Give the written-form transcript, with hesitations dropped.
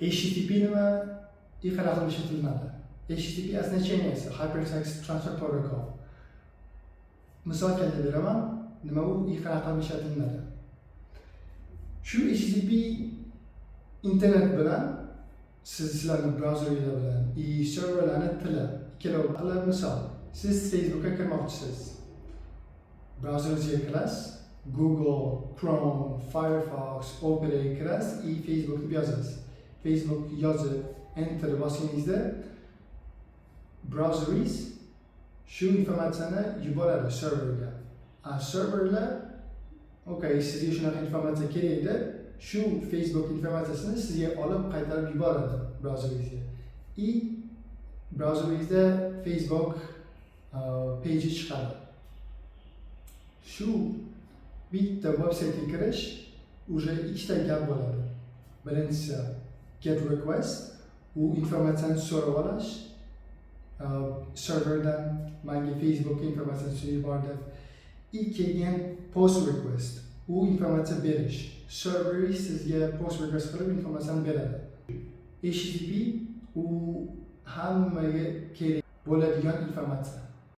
HTTP nima qanaqa ishlatiladi? HTTP aslida chain esa Hypertext Transfer Protocol. Misol keltirib beraman, nima u qanaqa ishlatiladi. Shu HTTP internet bilan sizlarning brauzeringlar bilan serverlarning tili ikkala misol. Siz Facebookga kirmoqchisiz. Brauzeringizga kirasiz, Google, Chrome, Firefox, Opera kirasiz, Facebook deb yozasiz. Facebook yozib enter bosganingizda browseringiz shu informatsiyani yuboradi serverga. Serverlar sizga shunaqa informatsiya kerak edi, shu Facebook informatsiyasini sizga olib qaytarib yuboradi brauzeringizga. Brauzeringizda Facebook page chiqadi. Shu bitta websaytga kirish уже ikkita gap bo'ladi. Birinchisi get request, u informatsiyani so'rab olish serverdan menga Facebook informatsiyasini yubordi. Keyin post request, u informatsiya berish. Server sizga post request qilib informatsiyani beradi. HTTP u hammaga kerak bo'ladigan informatsiya.